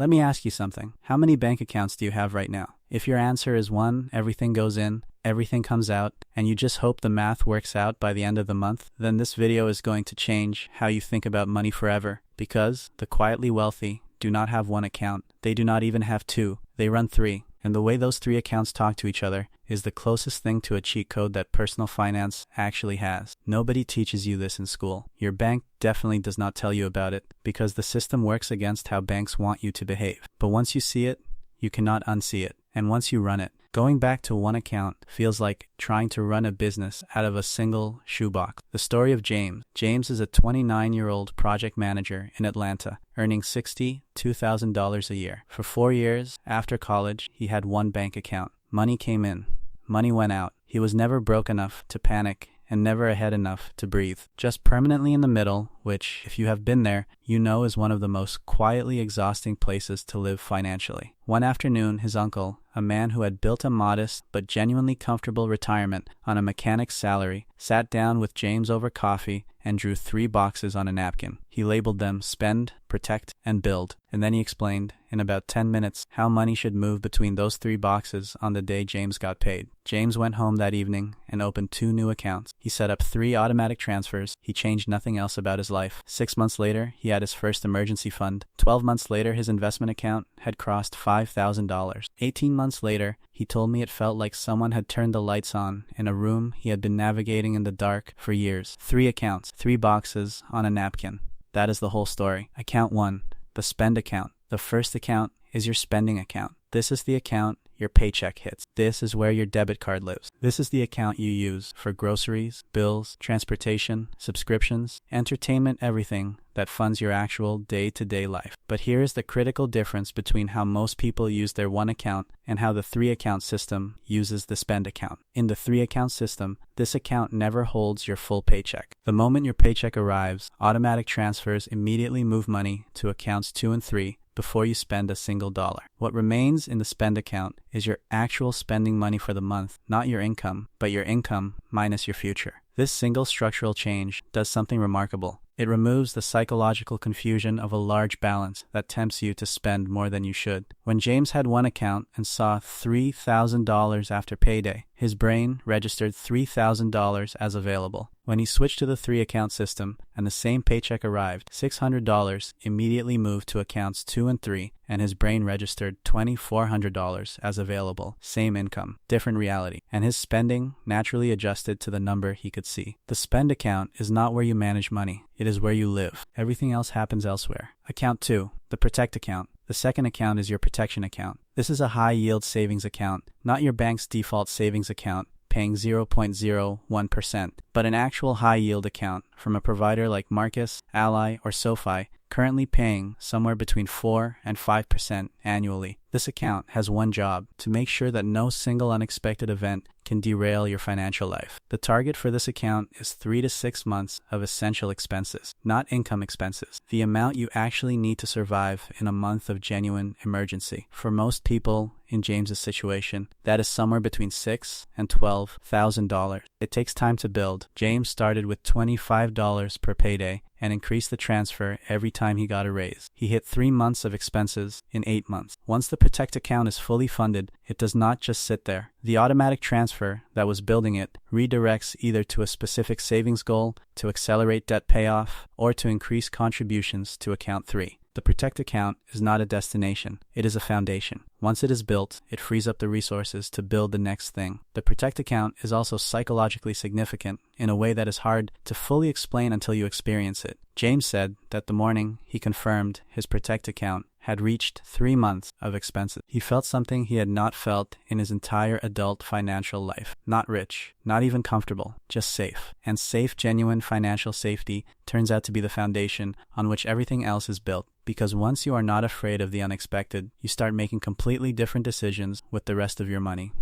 Let me ask you something. How many bank accounts do you have right now? If your answer is 1, everything goes in, everything comes out, and you just hope the math works out by the end of the month, then this video is going to change how you think about money forever. Because the quietly wealthy do not have 1 account. They do not even have 2. They run 3. And the way those 3 accounts talk to each other is the closest thing to a cheat code that personal finance actually has. Nobody teaches you this in school. Your bank definitely does not tell you about it because the system works against how banks want you to behave. But once you see it, you cannot unsee it. And once you run it, going back to 1 account feels like trying to run a business out of a single shoebox. The story of James. James is a 29-year-old project manager in Atlanta, earning $62,000 a year. For 4 years after college, he had 1 bank account. Money came in. Money went out. He was never broke enough to panic and never ahead enough to breathe. Just permanently in the middle, which, if you have been there, you know is one of the most quietly exhausting places to live financially. One afternoon, his uncle, a man who had built a modest but genuinely comfortable retirement on a mechanic's salary, sat down with James over coffee and drew 3 boxes on a napkin. He labeled them spend, protect, and build, and then he explained, in about 10 minutes, how money should move between those 3 boxes on the day James got paid. James went home that evening and opened 2 new accounts. He set up 3 automatic transfers. He changed nothing else about his life. 6 months later, he had his first emergency fund. 12 months later, his investment account had crossed $5,000. 18 months later, he told me it felt like someone had turned the lights on in a room he had been navigating in the dark for years. 3 accounts, 3 boxes on a napkin. That is the whole story. Account 1, the spend account. The first account is your spending account. This is the account your paycheck hits. This is where your debit card lives. This is the account you use for groceries, bills, transportation, subscriptions, entertainment, everything that funds your actual day-to-day life. But here is the critical difference between how most people use their 1 account and how the 3-account system uses the spend account. In the 3-account system, this account never holds your full paycheck. The moment your paycheck arrives, automatic transfers immediately move money to accounts 2 and 3 before you spend a single dollar. What remains in the spend account is your actual spending money for the month, not your income, but your income minus your future. This single structural change does something remarkable. It removes the psychological confusion of a large balance that tempts you to spend more than you should. When James had 1 account and saw $3,000 after payday, his brain registered $3,000 as available. When he switched to the 3-account system and the same paycheck arrived, $600 immediately moved to accounts 2 and 3, and his brain registered $2,400 as available. Same income, different reality, and his spending naturally adjusted to the number he could see. The spend account is not where you manage money. It is where you live. Everything else happens elsewhere. Account 2, the protect account. The second account is your protection account. This is a high-yield savings account, not your bank's default savings account, paying 0.01%, but an actual high-yield account from a provider like Marcus, Ally, or SoFi, currently paying somewhere between 4 and 5% annually. This account has one job: to make sure that no single unexpected event can derail your financial life. The target for this account is 3 to 6 months of essential expenses, not income expenses, the amount you actually need to survive in a month of genuine emergency. For most people in James's situation, that is somewhere between $6,000 and $12,000. It takes time to build. James started with $25 per payday and increased the transfer every time he got a raise. He hit 3 months of expenses in 8 months. Once the Protect account is fully funded, it does not just sit there. The automatic transfer that was building it redirects either to a specific savings goal, to accelerate debt payoff, or to increase contributions to account 3. The Protect account is not a destination, it is a foundation. Once it is built, it frees up the resources to build the next thing. The Protect account is also psychologically significant in a way that is hard to fully explain until you experience it. James said that the morning he confirmed his Protect account had reached 3 months of expenses. He felt something he had not felt in his entire adult financial life. Not rich, not even comfortable, just safe. And safe, genuine financial safety turns out to be the foundation on which everything else is built. Because once you are not afraid of the unexpected, you start making completely different decisions with the rest of your money.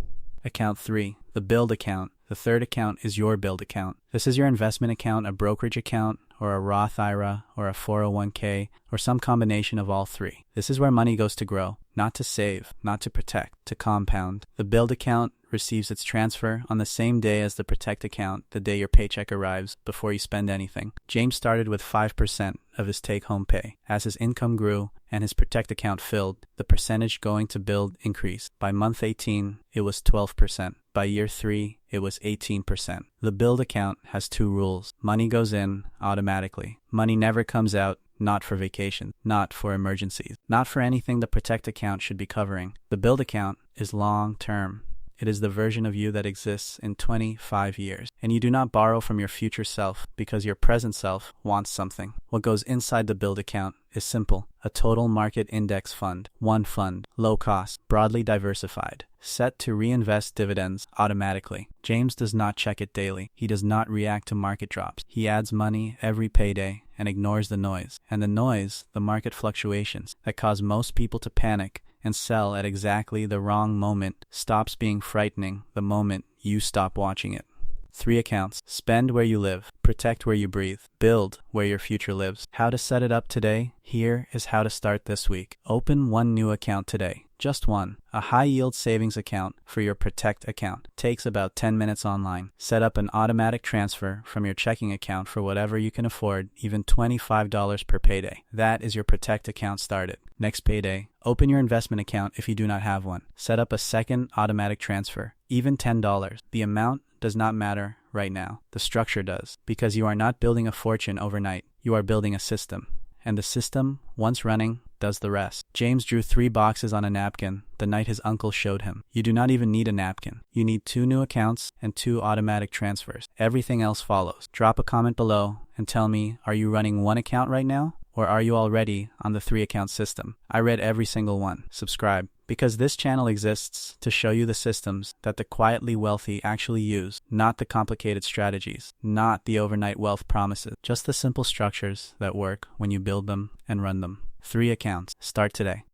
Account 3, the build account. The third account is your build account. This is your investment account, a brokerage account, or a Roth IRA, or a 401k, or some combination of all three. This is where money goes to grow, not to save, not to protect, to compound. The build account receives its transfer on the same day as the protect account, the day your paycheck arrives, before you spend anything. James started with 5% of his take-home pay. As his income grew and his protect account filled, the percentage going to build increased. By month 18, it was 12%. By year 3, it was 18%. The build account has two rules. Money goes in automatically. Money never comes out. Not for vacation, not for emergencies, not for anything the protect account should be covering. The build account is long-term. It is the version of you that exists in 25 years. And you do not borrow from your future self because your present self wants something. What goes inside the build account is simple. A total market index fund. One fund, low cost, broadly diversified, set to reinvest dividends automatically. James does not check it daily. He does not react to market drops. He adds money every payday and ignores the noise. And the noise, the market fluctuations that cause most people to panic and sell at exactly the wrong moment, stops being frightening the moment you stop watching it. 3 accounts. Spend where you live. Protect where you breathe. Build where your future lives. How to set it up today? Here is how to start this week. Open one new account today. Just one. A high-yield savings account for your protect account. Takes about 10 minutes online. Set up an automatic transfer from your checking account for whatever you can afford, even $25 per payday. That is your protect account started. Next payday, open your investment account if you do not have one. Set up a second automatic transfer, even $10. The amount does not matter right now. The structure does, because you are not building a fortune overnight. You are building a system. And the system, once running, does the rest. James drew 3 boxes on a napkin the night his uncle showed him. You do not even need a napkin. You need 2 new accounts and 2 automatic transfers. Everything else follows. Drop a comment below and tell me, are you running one account right now? Or are you already on the 3-account system? I read every single one. Subscribe. Because this channel exists to show you the systems that the quietly wealthy actually use, not the complicated strategies, not the overnight wealth promises, just the simple structures that work when you build them and run them. 3 accounts. Start today.